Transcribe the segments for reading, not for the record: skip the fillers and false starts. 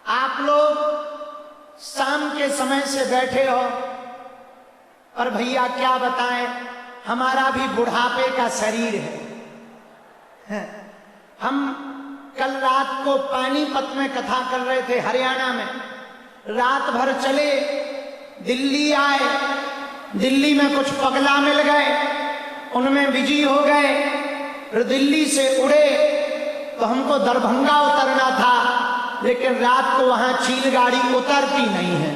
आप लोग शाम के समय से बैठे हो, और भैया क्या बताएं, हमारा भी बुढ़ापे का शरीर है। हम कल रात को पानीपत में कथा कर रहे थे, हरियाणा में। रात भर चले, दिल्ली आए, दिल्ली में कुछ पगला मिल गए, उनमें बिजी हो गए। फिर दिल्ली से उड़े तो हमको दरभंगा उतरना था, लेकिन रात को वहां चील गाड़ी उतरती नहीं है,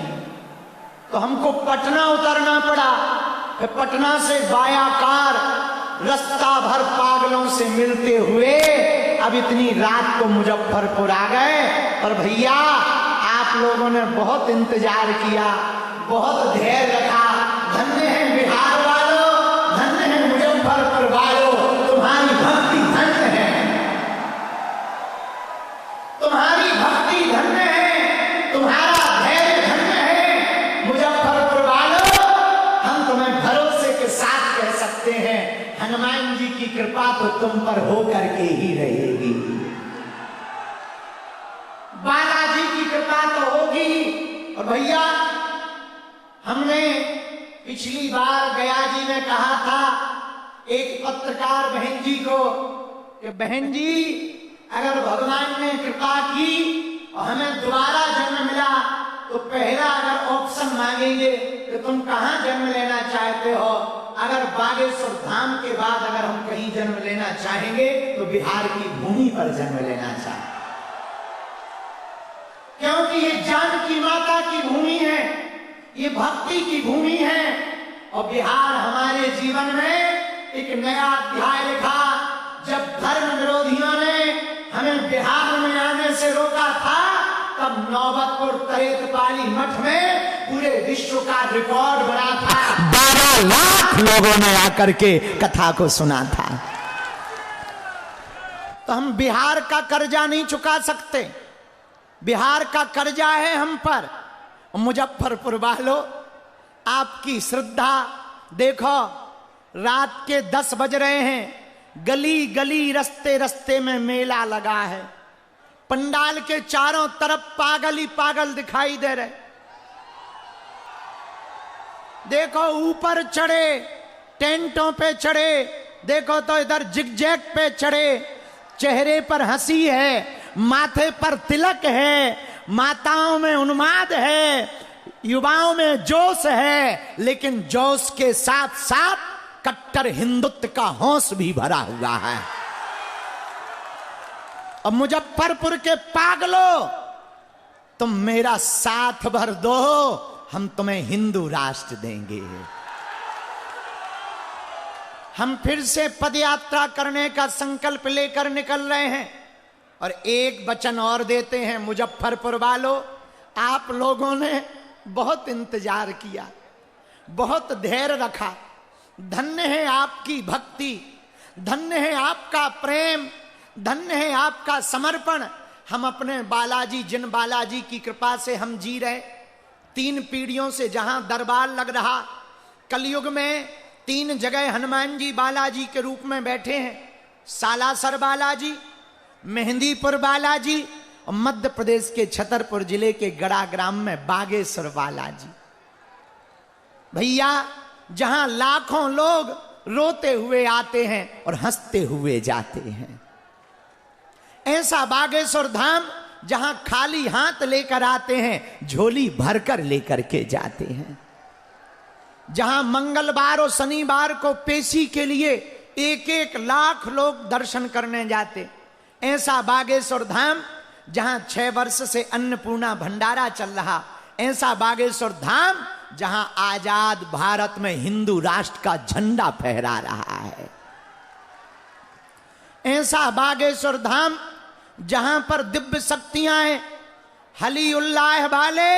तो हमको पटना उतरना पड़ा। फिर पटना से बाया कार रास्ता भर पागलों से मिलते हुए अब इतनी रात को मुजफ्फरपुर आ गए। और भैया आप लोगों ने बहुत इंतजार किया, बहुत धैर्य रखा। धन्य है बिहार वालों, धन्य है मुजफ्फरपुर वालों, तुम्हारी भक्ति धन्य है, तुम्हारी भक्ति धन्य है, तुम्हारा धैर्य धन्य है। मुजफ्फरपुर वालों, हम तुम्हें भरोसे के साथ कह सकते हैं, हनुमान जी की कृपा तो तुम पर होकर के ही रहेगी, बालाजी की कृपा तो होगी। और भैया हमने पिछली बार गया जी में कहा था एक पत्रकार बहन जी को कि बहन जी, अगर भगवान ने कृपा की और हमें दोबारा जन्म मिला तो पहला अगर ऑप्शन मांगेंगे तो तुम कहां जन्म लेना चाहते हो? अगर बागेश्वर धाम के बाद अगर हम कहीं जन्म लेना चाहेंगे तो बिहार की भूमि पर जन्म लेना चाहेंगे, क्योंकि ये जानकी माता की भूमि है, ये भक्ति की भूमि है। और बिहार हमारे जीवन में एक नया अध्याय लिखा। जब धर्म विरोधियों ने हमें बिहार में आने से रोका था, तब नौबतपुर तरेतपाली मठ में पूरे विश्व का रिकॉर्ड बना था। 12 लाख लोगों ने आकर के कथा को सुना था। तो हम बिहार का कर्जा नहीं चुका सकते, बिहार का कर्जा है हम पर। मुजफ्फरपुर वालों, आपकी श्रद्धा देखो, रात के 10 बज रहे हैं, गली गली रस्ते रस्ते में मेला लगा है, पंडाल के चारों तरफ पागल ही पागल दिखाई दे रहे। देखो ऊपर चढ़े, टेंटों पे चढ़े, देखो तो इधर जिगजैग पे चढ़े, चेहरे पर हंसी है, माथे पर तिलक है, माताओं में उन्माद है, युवाओं में जोश है, लेकिन जोश के साथ साथ कट्टर हिंदुत्व का होश भी भरा हुआ है। अब मुजफ्फरपुर के पागलों, तुम मेरा साथ भर दो, हम तुम्हें हिंदू राष्ट्र देंगे। हम फिर से पदयात्रा करने का संकल्प लेकर निकल रहे हैं। और एक वचन और देते हैं, मुजफ्फरपुर वालों, आप लोगों ने बहुत इंतजार किया, बहुत धैर्य रखा। धन्य है आपकी भक्ति, धन्य है आपका प्रेम, धन्य है आपका समर्पण। हम अपने बालाजी, जिन बालाजी की कृपा से हम जी रहे, 3 पीढ़ियों से जहां दरबार लग रहा, कलयुग में 3 जगह हनुमान जी बालाजी के रूप में बैठे हैं। सालासर बालाजी, मेहंदीपुर बालाजी और मध्य प्रदेश के छतरपुर जिले के गड़ा ग्राम में बागेश्वर बालाजी। भैया, जहां लाखों लोग रोते हुए आते हैं और हंसते हुए जाते हैं, ऐसा बागेश्वर धाम जहां खाली हाथ लेकर आते हैं, झोली भरकर लेकर के जाते हैं। जहां मंगलवार और शनिवार को पेशी के लिए 1-1 लाख लोग दर्शन करने जाते, ऐसा बागेश्वर धाम जहां 6 वर्ष से अन्नपूर्णा भंडारा चल रहा, ऐसा बागेश्वर धाम जहां आजाद भारत में हिंदू राष्ट्र का झंडा फहरा रहा है, ऐसा बागेश्वर धाम जहां पर दिव्य शक्तियां हैं, हलीउल्लाह वाले,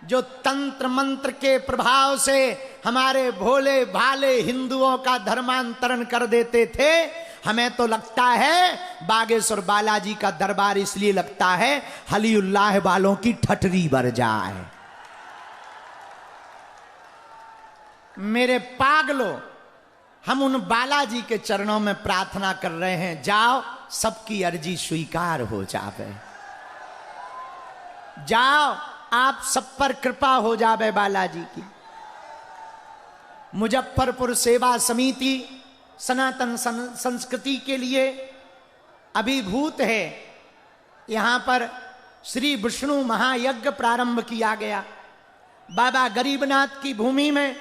जो तंत्र मंत्र के प्रभाव से हमारे भोले भाले हिंदुओं का धर्मांतरण कर देते थे। हमें तो लगता है बागेश्वर बालाजी का दरबार इसलिए लगता है हलीउल्लाह वालों की ठठरी भर जाए। मेरे पागलों, हम उन बालाजी के चरणों में प्रार्थना कर रहे हैं, जाओ सबकी अर्जी स्वीकार हो जावे। जाओ, आप सब पर कृपा हो जावे बालाजी की। मुजफ्फरपुर सेवा समिति सनातन संस्कृति के लिए अभिभूत है। यहां पर श्री विष्णु महायज्ञ प्रारंभ किया गया। बाबा गरीबनाथ की भूमि में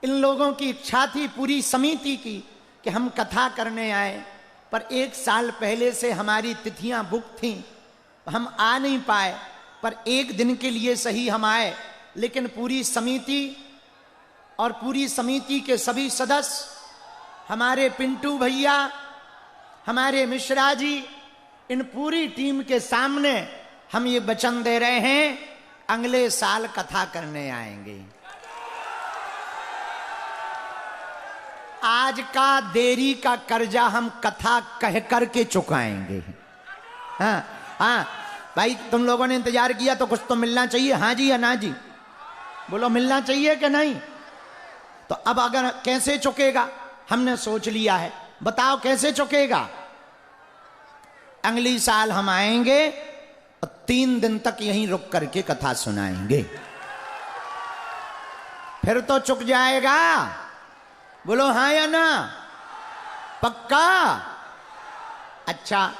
इन लोगों की इच्छा थी पूरी समिति की कि हम कथा करने आए, पर 1 साल पहले से हमारी तिथियां बुक थीं, हम आ नहीं पाए। पर 1 दिन के लिए सही हम आए, लेकिन पूरी समिति और पूरी समिति के सभी सदस्य, हमारे पिंटू भैया, हमारे मिश्रा जी, इन पूरी टीम के सामने हम ये वचन दे रहे हैं, अगले साल कथा करने आएंगे। आज का देरी का कर्जा हम कथा कह करके चुकाएंगे। हाँ हाँ भाई, तुम लोगों ने इंतजार किया तो कुछ तो मिलना चाहिए। हाँ जी या ना जी? बोलो, मिलना चाहिए कि नहीं? तो अब अगर कैसे चुकेगा, हमने सोच लिया है। बताओ कैसे चुकेगा? अगली साल हम आएंगे और 3 दिन तक यहीं रुक करके कथा सुनाएंगे, फिर तो चुक जाएगा। बोलो हाँ या ना? पक्का? अच्छा,